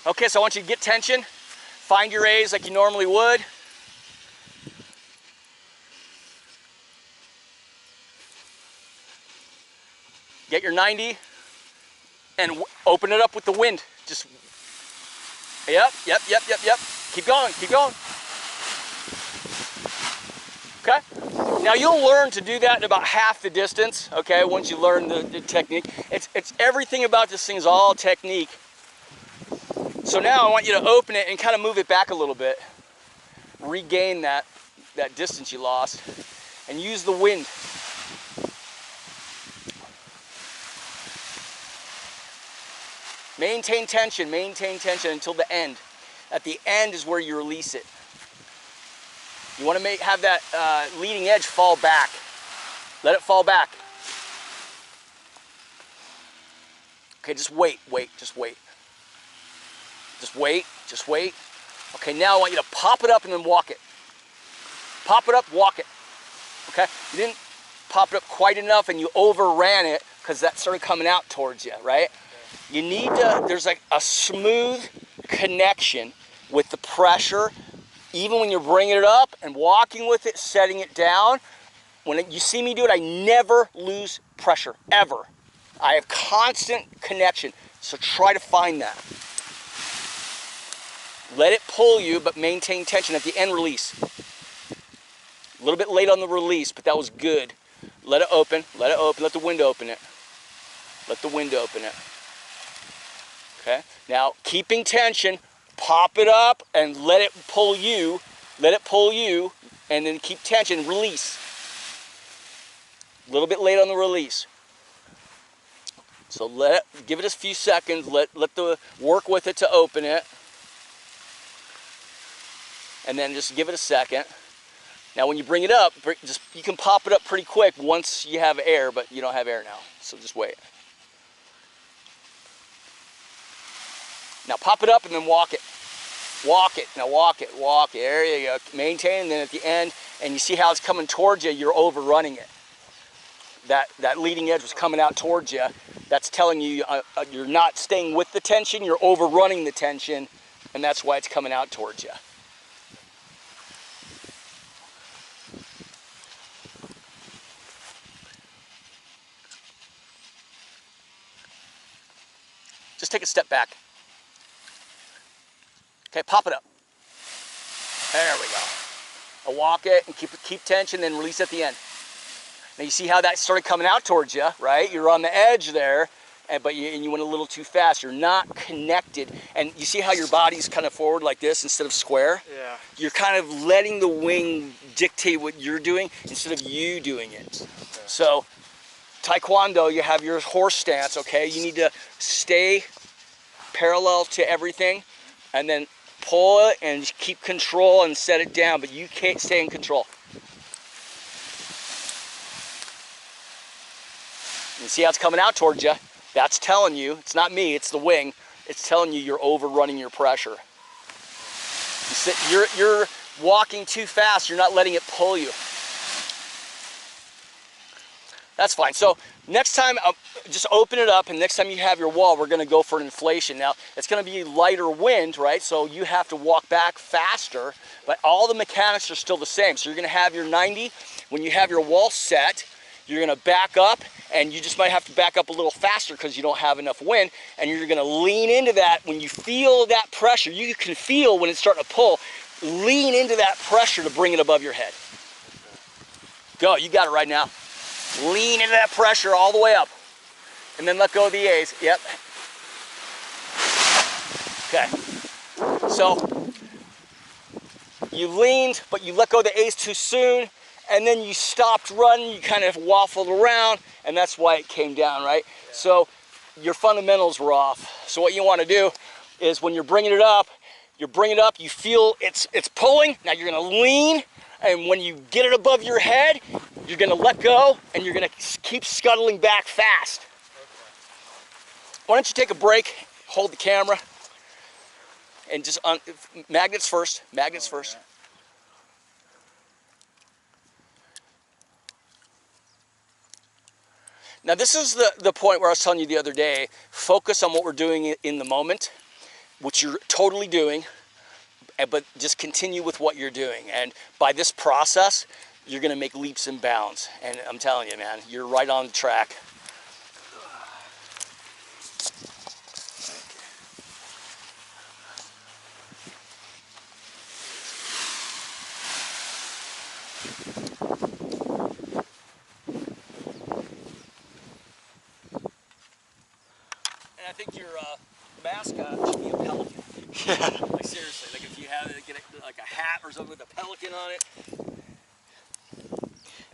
Okay, so I want you to get tension. Find your A's like you normally would. Get your 90 and open it up with the wind. Just, yep. Keep going. Okay? Now you'll learn to do that in about half the distance, okay, once you learn the technique. It's everything about this thing is all technique. So now I want you to open it and kind of move it back a little bit. Regain that distance you lost and use the wind. Maintain tension until the end. At the end is where you release it. You want to have that leading edge fall back. Let it fall back. Okay, just wait. Just wait. Okay, now I want you to pop it up and then walk it. Pop it up, walk it. Okay, you didn't pop it up quite enough and you overran it because that started coming out towards you, right? You need to, there's like a smooth connection with the pressure, even when you're bringing it up and walking with it, setting it down. When you see me do it, I never lose pressure, ever. I have constant connection, so try to find that. Let it pull you, but maintain tension. At the end, release. A little bit late on the release, but that was good. Let it open, let the wind open it. Let the wind open it. Okay, now keeping tension, pop it up and let it pull you, and then keep tension, release. A little bit late on the release. So give it a few seconds, let the work with it to open it. And then just give it a second. Now when you bring it up, you can pop it up pretty quick once you have air, but you don't have air now, so just wait. Now pop it up and then walk it. Walk it, now walk it. There you go, maintain, and then at the end, and you see how it's coming towards you, you're overrunning it. That leading edge was coming out towards you. That's telling you you're not staying with the tension, you're overrunning the tension, and that's why it's coming out towards you. Just take a step back. Okay, pop it up. There we go. I'll walk it and keep tension, then release at the end. Now you see how that started coming out towards you, right? You're on the edge there, but you went a little too fast. You're not connected. And you see how your body's kind of forward like this instead of square? Yeah. You're kind of letting the wing dictate what you're doing instead of you doing it. Okay. So Taekwondo, you have your horse stance, okay? You need to stay parallel to everything and then pull it and keep control and set it down, but you can't stay in control. You see how it's coming out towards you? That's telling you, it's not me, it's the wing, it's telling you you're overrunning your pressure. You're walking too fast, you're not letting it pull you. That's fine. So next time, just open it up, and next time you have your wall, we're going to go for an inflation. Now, it's going to be lighter wind, right? So you have to walk back faster, but all the mechanics are still the same. So you're going to have your 90. When you have your wall set, you're going to back up, and you just might have to back up a little faster because you don't have enough wind, and you're going to lean into that. When you feel that pressure, you can feel when it's starting to pull, lean into that pressure to bring it above your head. Go, you got it right now. Lean into that pressure all the way up. And then let go of the A's. Yep. Okay. So you leaned, but you let go of the A's too soon, and then you stopped running, you kind of waffled around, and that's why it came down, right? Yeah. So your fundamentals were off. So what you want to do is when you're bringing it up, you feel it's pulling. Now you're going to lean, and when you get it above your head, you're going to let go, and you're going to keep scuttling back fast. Okay. Why don't you take a break, hold the camera, and just magnets first, first. Yeah. Now this is the point where I was telling you the other day, focus on what we're doing in the moment. which you're totally doing, but just continue with what you're doing. And by this process, you're gonna make leaps and bounds. And I'm telling you, man, you're right on the track. And I think your mascot should be a pelican. Yeah. Like seriously, like if you have it, get like a hat or something with a pelican on it.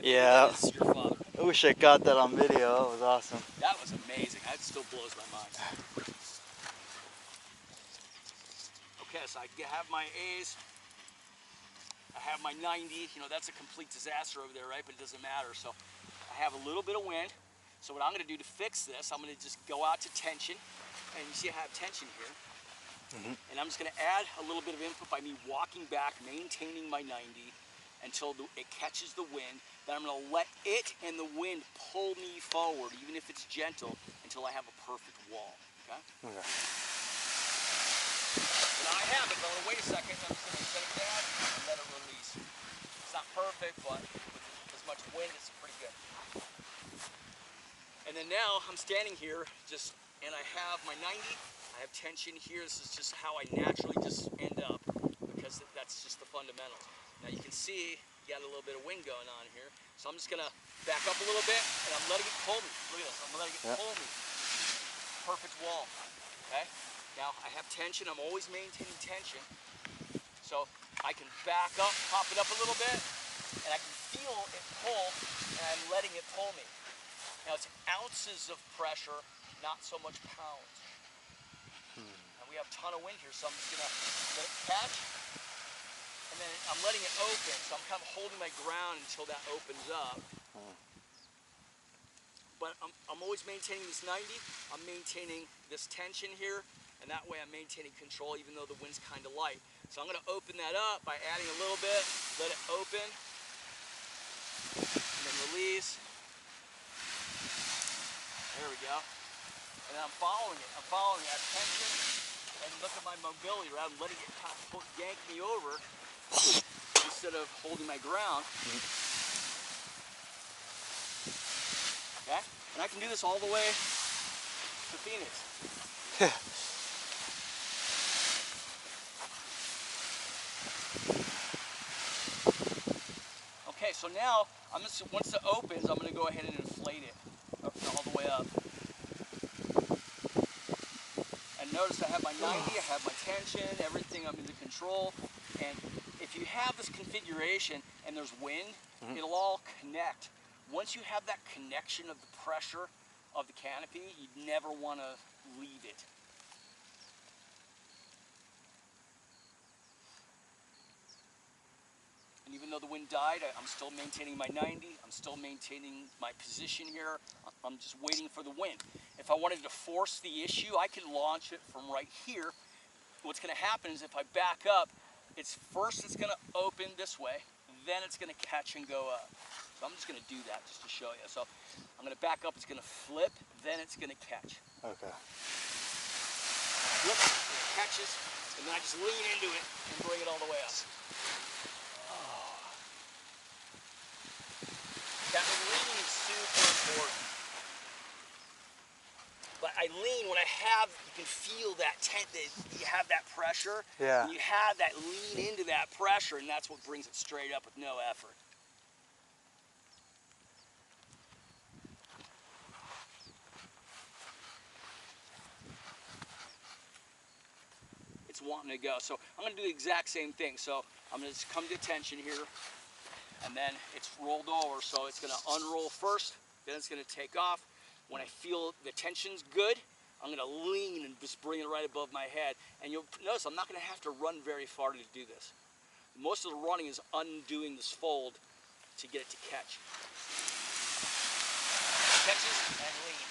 Yeah. That is your father. I wish I got that on video. That was awesome. That was amazing. That still blows my mind. Okay, so I have my A's. I have my 90. You know, that's a complete disaster over there, right? But it doesn't matter. So I have a little bit of wind. So what I'm going to do to fix this, I'm going to just go out to tension. And you see I have tension here. And I'm just going to add a little bit of input by me walking back, maintaining my 90 until it catches the wind. Then I'm going to let it and the wind pull me forward, even if it's gentle, until I have a perfect wall. Okay? Okay. And I have it, but I'm going to wait a second. I'm just going to set it down and let it release. It's not perfect, but with as much wind, it's pretty good. And then now I'm standing here and I have my 90. I have tension here. This is just how I naturally just end up because that's just the fundamentals. Now you can see you got a little bit of wind going on here. So I'm just gonna back up a little bit and I'm letting it pull me. Look at this, I'm letting it pull me. Perfect wall, okay? Now I have tension, I'm always maintaining tension. So I can back up, pop it up a little bit, and I can feel it pull and I'm letting it pull me. Now it's ounces of pressure, not so much pounds. And we have a ton of wind here, so I'm just gonna let it catch, and then I'm letting it open, so I'm kind of holding my ground until that opens up. But I'm always maintaining this 90, I'm maintaining this tension here, and that way I'm maintaining control even though the wind's kind of light. So I'm gonna open that up by adding a little bit, let it open, and then release. There we go. And I'm following it. I'm following that tension, and look at my mobility, right? I'm letting it kind of yank me over instead of holding my ground. Okay? And I can do this all the way to Phoenix. Okay, so now once it opens, I'm going to go ahead and inflate it all the way up. And notice I have my 90, I have my tension, everything I'm under control. And if you have this configuration and there's wind, it'll all connect. Once you have that connection of the pressure of the canopy, you never want to leave it. And even though the wind died, I'm still maintaining my 90. I'm still maintaining my position here. I'm just waiting for the wind. If I wanted to force the issue, I could launch it from right here. What's going to happen is if I back up, it's going to open this way, then it's going to catch and go up. So I'm just going to do that just to show you. So I'm going to back up, it's going to flip, then it's going to catch. Okay. Flip, it catches, and then I just lean into it and bring it all the way up. That lean is super important. But I lean when you can feel that you have that pressure. Yeah. And you have that lean into that pressure, and that's what brings it straight up with no effort. It's wanting to go. So I'm going to do the exact same thing. So I'm going to just come to tension here, and then it's rolled over. So it's going to unroll first, then it's going to take off. When I feel the tension's good, I'm going to lean and just bring it right above my head. And you'll notice I'm not going to have to run very far to do this. Most of the running is undoing this fold to get it to catch. Catches and lean.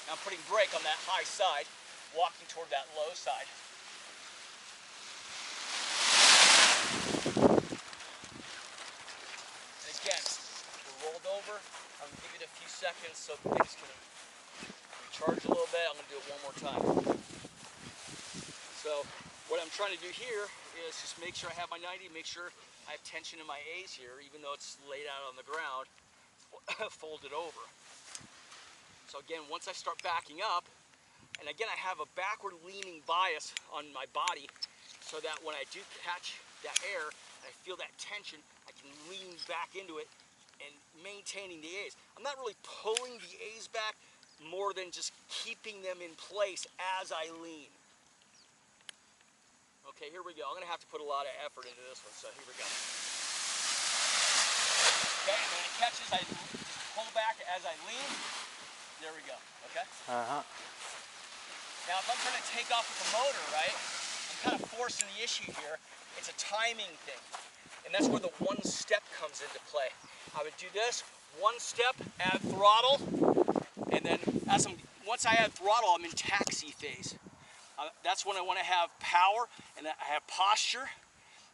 Now I'm putting brake on that high side, walking toward that low side. And again, we're rolled over. I'm going to give it a few seconds so things can recharge a little bit. I'm going to do it one more time. So what I'm trying to do here is just make sure I have my 90, make sure I have tension in my A's here, even though it's laid out on the ground, folded over. So again, once I start backing up, and again, I have a backward leaning bias on my body so that when I do catch that air, I feel that tension, I can lean back into it and maintaining the A's. I'm not really pulling the A's back more than just keeping them in place as I lean. Okay, here we go. I'm gonna have to put a lot of effort into this one, so here we go. Okay, and when it catches, I pull back as I lean. There we go, okay? Uh-huh. Now, if I'm trying to take off with the motor, right, I'm kind of forcing the issue here. It's a timing thing, and that's where the one step comes into play. I would do this, one step, add throttle, and then once I add throttle, I'm in taxi phase. That's when I want to have power, and I have posture,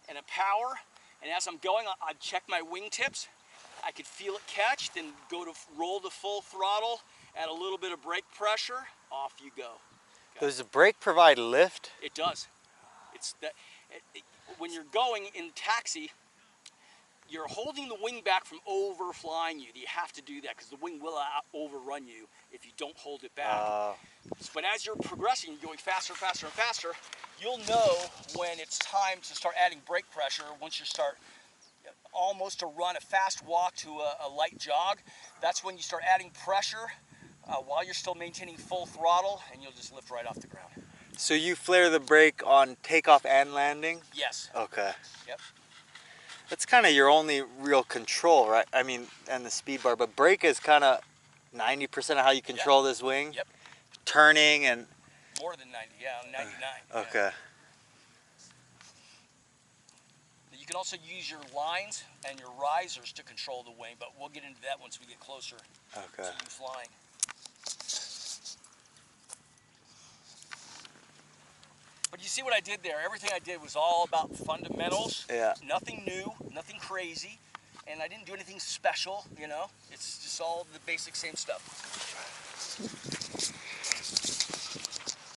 and a power, and as I'm going, I check my wingtips. I could feel it catch, then go to roll to full throttle, add a little bit of brake pressure, off you go. Okay. Does the brake provide lift? It does. It's that when you're going in taxi, you're holding the wing back from overflying you. You have to do that because the wing will overrun you if you don't hold it back. But as you're progressing, you're going faster, faster, and faster, you'll know when it's time to start adding brake pressure. Once you start almost to run a fast walk to a light jog, that's when you start adding pressure while you're still maintaining full throttle, and you'll just lift right off the ground. So you flare the brake on takeoff and landing? Yes. Okay. Yep. That's kind of your only real control, right? I mean, and the speed bar, but brake is kind of 90% of how you control this wing? Yep. Turning and... More than 90, yeah, 99. Okay. Yeah. You can also use your lines and your risers to control the wing, but we'll get into that once we get closer to you flying. But you see what I did there? Everything I did was all about fundamentals. Yeah. Nothing new, nothing crazy, and I didn't do anything special, you know? It's just all the basic same stuff.